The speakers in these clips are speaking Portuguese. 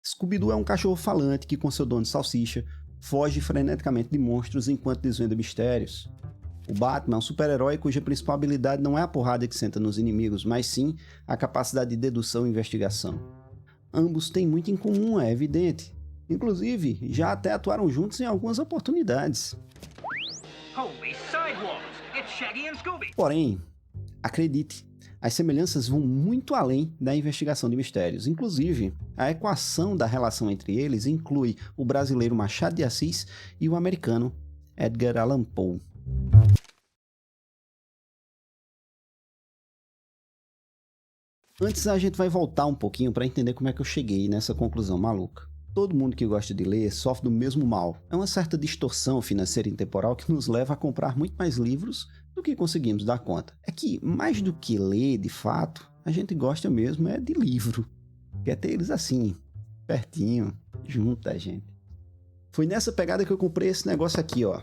Scooby-Doo é um cachorro falante que, com seu dono Salsicha, foge freneticamente de monstros enquanto desvenda mistérios. O Batman é um super-herói cuja principal habilidade não é a porrada que senta nos inimigos, mas sim a capacidade de dedução e investigação. Ambos têm muito em comum, é evidente. Inclusive, já até atuaram juntos em algumas oportunidades. Porém, acredite, as semelhanças vão muito além da investigação de mistérios. Inclusive, a equação da relação entre eles inclui o brasileiro Machado de Assis e o americano Edgar Allan Poe. Antes a gente vai voltar um pouquinho para entender como é que eu cheguei nessa conclusão maluca. Todo mundo que gosta de ler sofre do mesmo mal. É uma certa distorção financeira e temporal que nos leva a comprar muito mais livros do que conseguimos dar conta. É que, mais do que ler, de fato, a gente gosta mesmo de livro. Quer ter eles assim, pertinho, junto da gente. Foi nessa pegada que eu comprei esse negócio aqui, ó.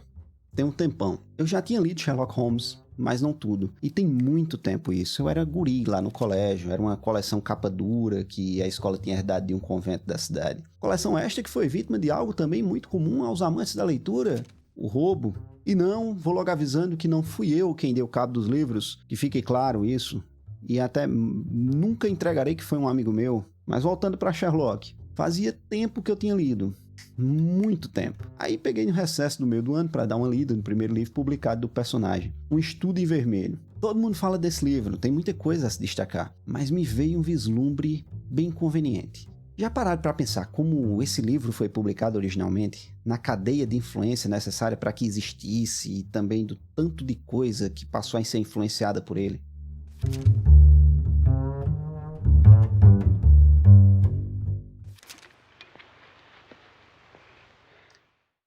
Tem um tempão. Eu já tinha lido Sherlock Holmes, mas não tudo. E tem muito tempo isso. Eu era guri lá no colégio, era uma coleção capa dura que a escola tinha herdado de um convento da cidade. Coleção esta que foi vítima de algo também muito comum aos amantes da leitura, o roubo. E não, vou logo avisando que não fui eu quem deu cabo dos livros, que fique claro isso. E até nunca entregarei que foi um amigo meu. Mas voltando para Sherlock, fazia tempo que eu tinha lido. Muito tempo. Aí peguei no recesso do meio do ano para dar uma lida no primeiro livro publicado do personagem, Um Estudo em Vermelho. Todo mundo fala desse livro, tem muita coisa a se destacar, mas me veio um vislumbre bem conveniente. Já pararam para pensar como esse livro foi publicado originalmente? Na cadeia de influência necessária para que existisse e também do tanto de coisa que passou a ser influenciada por ele?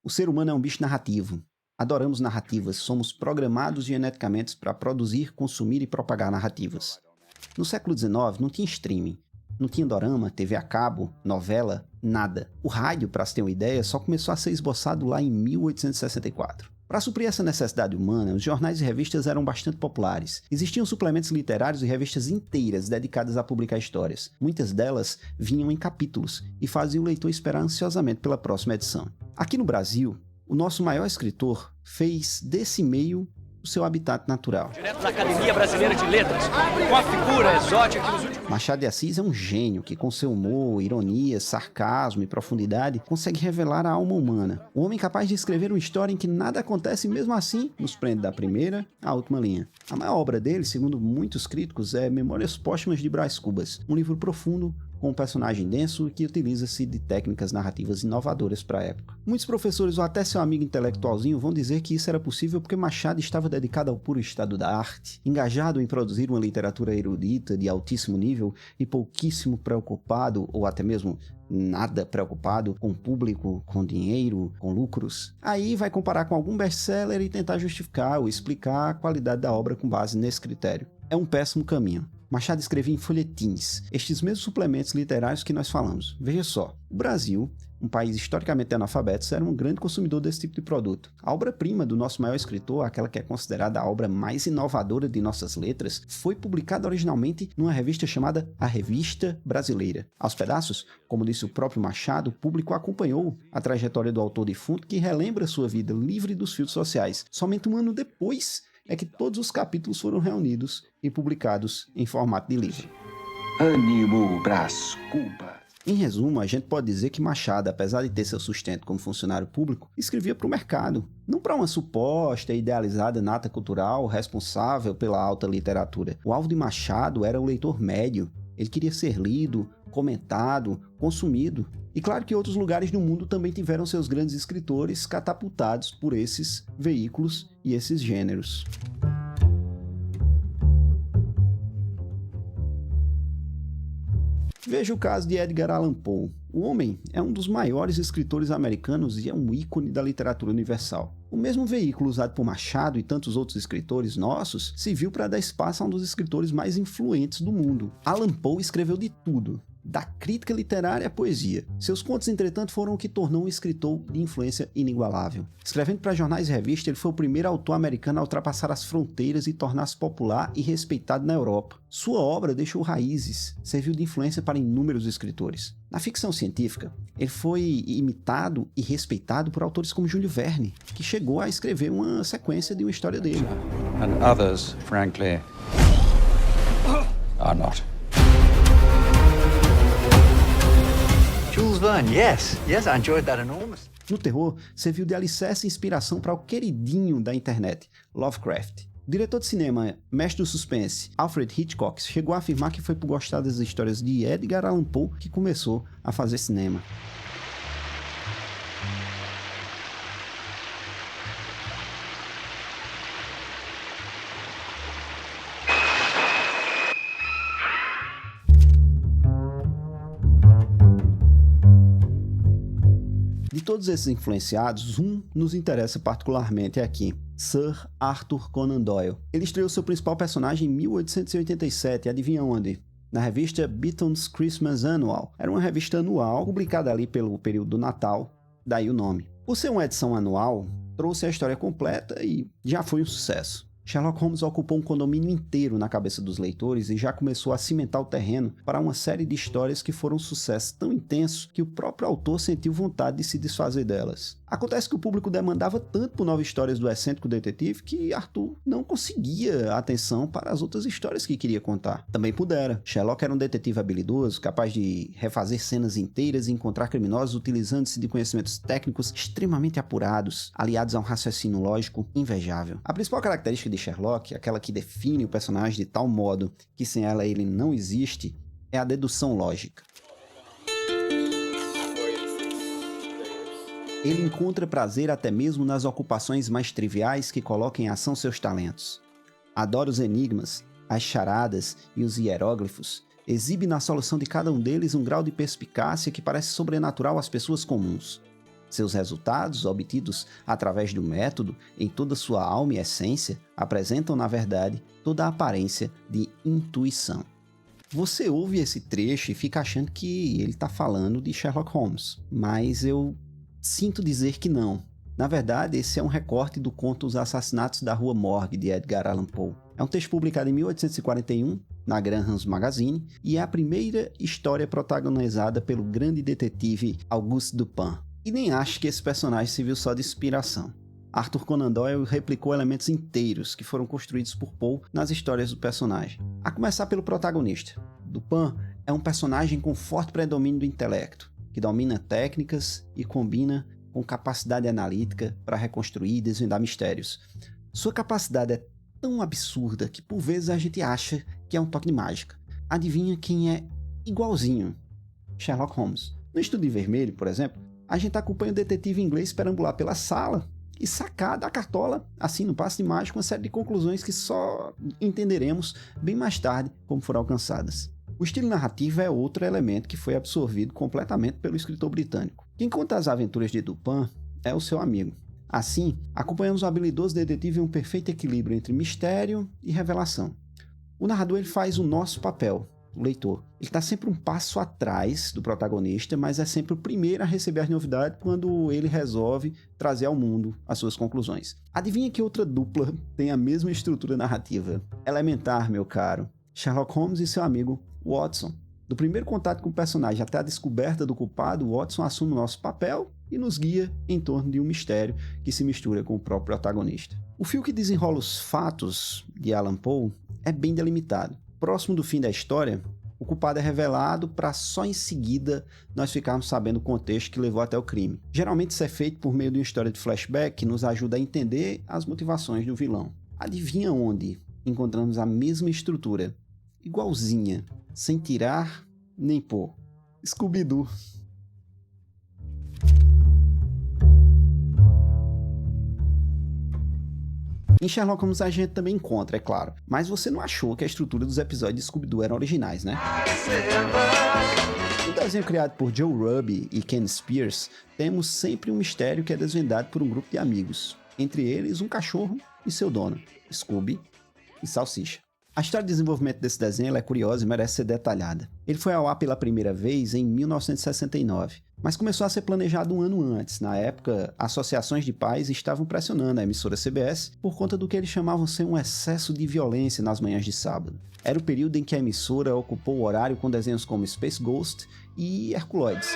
O ser humano é um bicho narrativo. Adoramos narrativas, somos programados geneticamente para produzir, consumir e propagar narrativas. No século XIX não tinha streaming, não tinha dorama, TV a cabo, novela, nada. O rádio, para se ter uma ideia, só começou a ser esboçado lá em 1864. Para suprir essa necessidade humana, os jornais e revistas eram bastante populares. Existiam suplementos literários e revistas inteiras dedicadas a publicar histórias. Muitas delas vinham em capítulos e faziam o leitor esperar ansiosamente pela próxima edição. Aqui no Brasil, o nosso maior escritor fez desse meio o seu habitat natural. Direto da Academia Brasileira de Letras, com a figura exótica que nos últimos... Machado de Assis é um gênio que, com seu humor, ironia, sarcasmo e profundidade, consegue revelar a alma humana. Um homem capaz de escrever uma história em que nada acontece e, mesmo assim, nos prende da primeira à última linha. A maior obra dele, segundo muitos críticos, é Memórias Póstumas de Brás Cubas, um livro profundo, com um personagem denso que utiliza-se de técnicas narrativas inovadoras para a época. Muitos professores ou até seu amigo intelectualzinho vão dizer que isso era possível porque Machado estava dedicado ao puro estado da arte, engajado em produzir uma literatura erudita de altíssimo nível e pouquíssimo preocupado, ou até mesmo nada preocupado, com público, com dinheiro, com lucros. Aí vai comparar com algum best-seller e tentar justificar ou explicar a qualidade da obra com base nesse critério. É um péssimo caminho. Machado escrevia em folhetins, estes mesmos suplementos literários que nós falamos. Veja só, o Brasil, um país historicamente analfabeto, era um grande consumidor desse tipo de produto. A obra-prima do nosso maior escritor, aquela que é considerada a obra mais inovadora de nossas letras, foi publicada originalmente numa revista chamada A Revista Brasileira. Aos pedaços, como disse o próprio Machado, o público acompanhou a trajetória do autor defunto que relembra sua vida livre dos filtros sociais. Somente um ano depois é que todos os capítulos foram reunidos e publicados em formato de livro. Ânimo, Brás Cubas. Em resumo, a gente pode dizer que Machado, apesar de ter seu sustento como funcionário público, escrevia para o mercado, não para uma suposta e idealizada nata cultural responsável pela alta literatura. O alvo de Machado era o leitor médio. Ele queria ser lido, comentado, consumido. E claro que outros lugares do mundo também tiveram seus grandes escritores catapultados por esses veículos e esses gêneros. Veja o caso de Edgar Allan Poe. O homem é um dos maiores escritores americanos e é um ícone da literatura universal. O mesmo veículo usado por Machado e tantos outros escritores nossos serviu para dar espaço a um dos escritores mais influentes do mundo. Allan Poe escreveu de tudo. da crítica literária à poesia. Seus contos, entretanto, foram o que tornou um escritor de influência inigualável. Escrevendo para jornais e revistas, ele foi o primeiro autor americano a ultrapassar as fronteiras e tornar-se popular e respeitado na Europa. Sua obra deixou raízes, serviu de influência para inúmeros escritores. Na ficção científica, ele foi imitado e respeitado por autores como Júlio Verne, que chegou a escrever uma sequência de uma história dele. And others, frankly, are not. Jules Verne, yes, I enjoyed that enormously. No terror, serviu de alicerce e inspiração para o queridinho da internet, Lovecraft. O diretor de cinema, mestre do suspense, Alfred Hitchcock, chegou a afirmar que foi por gostar das histórias de Edgar Allan Poe que começou a fazer cinema. De todos esses influenciados, um nos interessa particularmente aqui, Sir Arthur Conan Doyle. Ele estreou seu principal personagem em 1887, adivinha onde? Na revista Beaton's Christmas Annual. Era uma revista anual, publicada ali pelo período do Natal, daí o nome. Por ser uma edição anual, trouxe a história completa e já foi um sucesso. Sherlock Holmes ocupou um condomínio inteiro na cabeça dos leitores e já começou a cimentar o terreno para uma série de histórias que foram um sucesso tão intenso que o próprio autor sentiu vontade de se desfazer delas. Acontece que o público demandava tanto por novas histórias do excêntrico detetive que Arthur não conseguia atenção para as outras histórias que queria contar. Também pudera. Sherlock era um detetive habilidoso, capaz de refazer cenas inteiras e encontrar criminosos utilizando-se de conhecimentos técnicos extremamente apurados, aliados a um raciocínio lógico invejável. A principal característica de Sherlock, aquela que define o personagem de tal modo que sem ela ele não existe, é a dedução lógica. Ele encontra prazer até mesmo nas ocupações mais triviais que colocam em ação seus talentos. Adora os enigmas, as charadas e os hieróglifos. Exibe na solução de cada um deles um grau de perspicácia que parece sobrenatural às pessoas comuns. Seus resultados, obtidos através do método, em toda sua alma e essência, apresentam, na verdade, toda a aparência de intuição. Você ouve esse trecho e fica achando que ele está falando de Sherlock Holmes, mas eu sinto dizer que não. Na verdade, esse é um recorte do conto Os Assassinatos da Rua Morgue, de Edgar Allan Poe. É um texto publicado em 1841, na Graham's Magazine, e é a primeira história protagonizada pelo grande detetive Auguste Dupin. E nem acho que esse personagem serviu só de inspiração. Arthur Conan Doyle replicou elementos inteiros que foram construídos por Poe nas histórias do personagem. A começar pelo protagonista. Dupin é um personagem com forte predomínio do intelecto, que domina técnicas e combina com capacidade analítica para reconstruir e desvendar mistérios. Sua capacidade é tão absurda que por vezes a gente acha que é um toque de mágica. Adivinha quem é igualzinho? Sherlock Holmes. No Estudo em Vermelho, por exemplo, a gente acompanha o detetive inglês perambular pela sala e sacar da cartola, assim no passe de mágica, uma série de conclusões que só entenderemos bem mais tarde como foram alcançadas. O estilo narrativo é outro elemento que foi absorvido completamente pelo escritor britânico. Quem conta as aventuras de Dupin é o seu amigo. Assim, acompanhamos o habilidoso detetive em um perfeito equilíbrio entre mistério e revelação. O narrador ele faz o nosso papel, o leitor. Ele está sempre um passo atrás do protagonista, mas é sempre o primeiro a receber as novidades quando ele resolve trazer ao mundo as suas conclusões. Adivinha que outra dupla tem a mesma estrutura narrativa? Elementar, meu caro. Sherlock Holmes e seu amigo Watson. Do primeiro contato com o personagem até a descoberta do culpado, Watson assume o nosso papel e nos guia em torno de um mistério que se mistura com o próprio protagonista. O fio que desenrola os fatos de Allan Poe é bem delimitado. Próximo do fim da história, o culpado é revelado para só em seguida nós ficarmos sabendo o contexto que levou até o crime. Geralmente isso é feito por meio de uma história de flashback que nos ajuda a entender as motivações do vilão. Adivinha onde encontramos a mesma estrutura, igualzinha, sem tirar nem pôr? Scooby-Doo. Em Sherlock Holmes a gente também encontra, é claro, mas você não achou que a estrutura dos episódios de Scooby-Doo eram originais, né? No desenho criado por Joe Ruby e Ken Spears, temos sempre um mistério que é desvendado por um grupo de amigos, entre eles um cachorro e seu dono, Scooby e Salsicha. A história de desenvolvimento desse desenho ela é curiosa e merece ser detalhada. Ele foi ao ar pela primeira vez em 1969, mas começou a ser planejado um ano antes. Na época, associações de pais estavam pressionando a emissora CBS por conta do que eles chamavam ser um excesso de violência nas manhãs de sábado. Era o período em que a emissora ocupou o horário com desenhos como Space Ghost e Herculoides.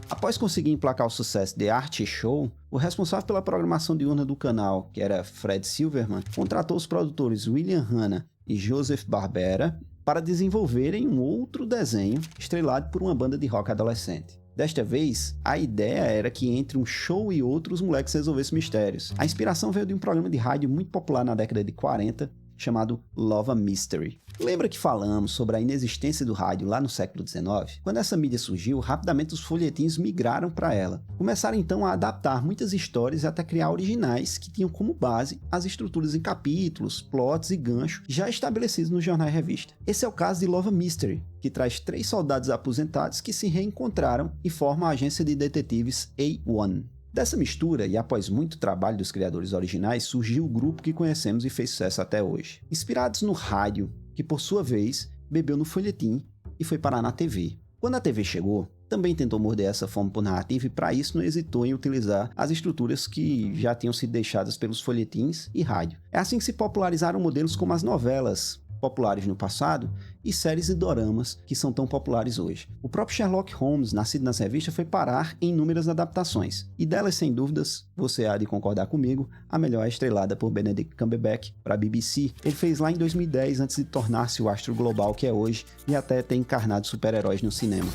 Após conseguir emplacar o sucesso de Art Show, o responsável pela programação diurna do canal, que era Fred Silverman, contratou os produtores William Hanna e Joseph Barbera para desenvolverem um outro desenho estrelado por uma banda de rock adolescente. Desta vez, a ideia era que entre um show e outro os moleques resolvessem mistérios. A inspiração veio de um programa de rádio muito popular na década de 40, chamado Love a Mystery. Lembra que falamos sobre a inexistência do rádio lá no século XIX? Quando essa mídia surgiu, rapidamente os folhetins migraram para ela. Começaram então a adaptar muitas histórias e até criar originais que tinham como base as estruturas em capítulos, plots e ganchos já estabelecidos no jornal e revista. Esse é o caso de Love a Mystery, que traz 3 soldados aposentados que se reencontraram e formam a agência de detetives A1. Dessa mistura, e após muito trabalho dos criadores originais, surgiu o grupo que conhecemos e fez sucesso até hoje. Inspirados no rádio, que por sua vez bebeu no folhetim e foi parar na TV. Quando a TV chegou, também tentou morder essa fome por narrativa e para isso não hesitou em utilizar as estruturas que já tinham sido deixadas pelos folhetins e rádio. É assim que se popularizaram modelos como as novelas, populares no passado, e séries e doramas que são tão populares hoje. O próprio Sherlock Holmes, nascido nas revistas, foi parar em inúmeras adaptações, e delas, sem dúvidas, você há de concordar comigo, a melhor é estrelada por Benedict Cumberbatch para a BBC. Ele fez lá em 2010, antes de tornar-se o astro global que é hoje, e até ter encarnado super-heróis no cinema.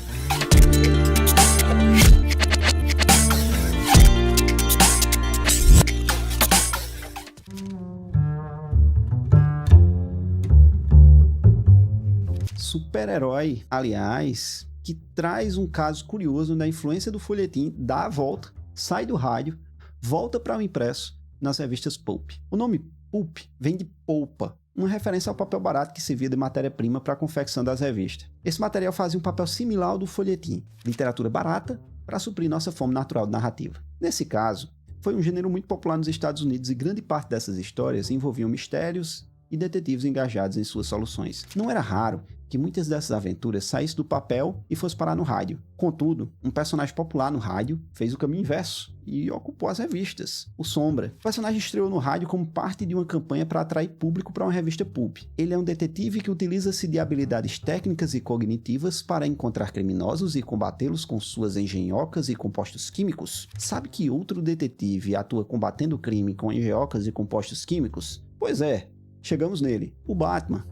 Super-herói, aliás, que traz um caso curioso da influência do folhetim, dá a volta, sai do rádio, volta para o impresso nas revistas pulp. O nome pulp vem de polpa, uma referência ao papel barato que servia de matéria-prima para a confecção das revistas. Esse material fazia um papel similar ao do folhetim, literatura barata para suprir nossa fome natural de narrativa. Nesse caso, foi um gênero muito popular nos Estados Unidos e grande parte dessas histórias envolviam mistérios e detetives engajados em suas soluções. Não era raro que muitas dessas aventuras saíssem do papel e fossem parar no rádio. Contudo, um personagem popular no rádio fez o caminho inverso e ocupou as revistas, o Sombra. O personagem estreou no rádio como parte de uma campanha para atrair público para uma revista pulp. Ele é um detetive que utiliza-se de habilidades técnicas e cognitivas para encontrar criminosos e combatê-los com suas engenhocas e compostos químicos. Sabe que outro detetive atua combatendo o crime com engenhocas e compostos químicos? Pois é, chegamos nele, o Batman.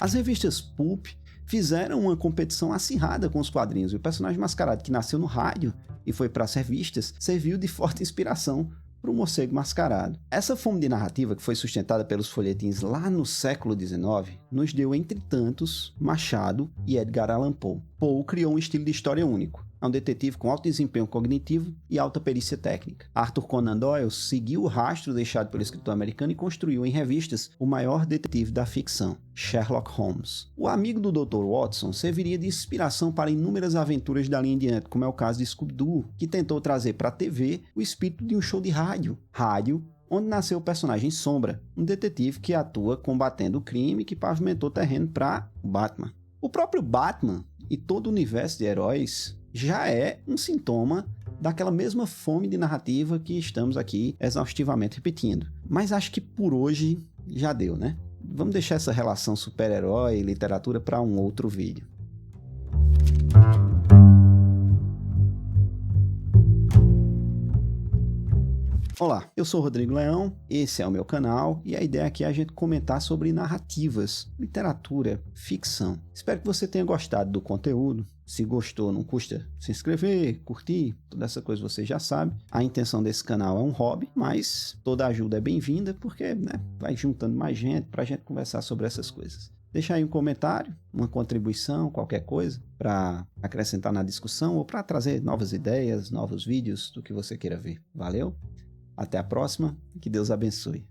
As revistas pulp fizeram uma competição acirrada com os quadrinhos e o personagem mascarado que nasceu no rádio e foi para as revistas serviu de forte inspiração para o morcego mascarado. Essa fome de narrativa que foi sustentada pelos folhetins lá no século XIX nos deu, entre tantos, Machado e Edgar Allan Poe. Poe criou um estilo de história único. É um detetive com alto desempenho cognitivo e alta perícia técnica. Arthur Conan Doyle seguiu o rastro deixado pelo escritor americano e construiu em revistas o maior detetive da ficção, Sherlock Holmes. O amigo do Dr. Watson serviria de inspiração para inúmeras aventuras dali em diante, como é o caso de Scooby-Doo, que tentou trazer para a TV o espírito de um show de rádio, onde nasceu o personagem Sombra, um detetive que atua combatendo o crime que pavimentou terreno para o Batman. O próprio Batman e todo o universo de heróis já é um sintoma daquela mesma fome de narrativa que estamos aqui exaustivamente repetindo. Mas acho que por hoje já deu, né? Vamos deixar essa relação super-herói e literatura para um outro vídeo. Olá, eu sou o Rodrigo Leão, esse é o meu canal e a ideia aqui é a gente comentar sobre narrativas, literatura, ficção. Espero que você tenha gostado do conteúdo. Se gostou, não custa se inscrever, curtir, toda essa coisa você já sabe. A intenção desse canal é um hobby, mas toda ajuda é bem-vinda porque vai juntando mais gente para a gente conversar sobre essas coisas. Deixa aí um comentário, uma contribuição, qualquer coisa, para acrescentar na discussão ou para trazer novas ideias, novos vídeos do que você queira ver. Valeu? Até a próxima, que Deus abençoe.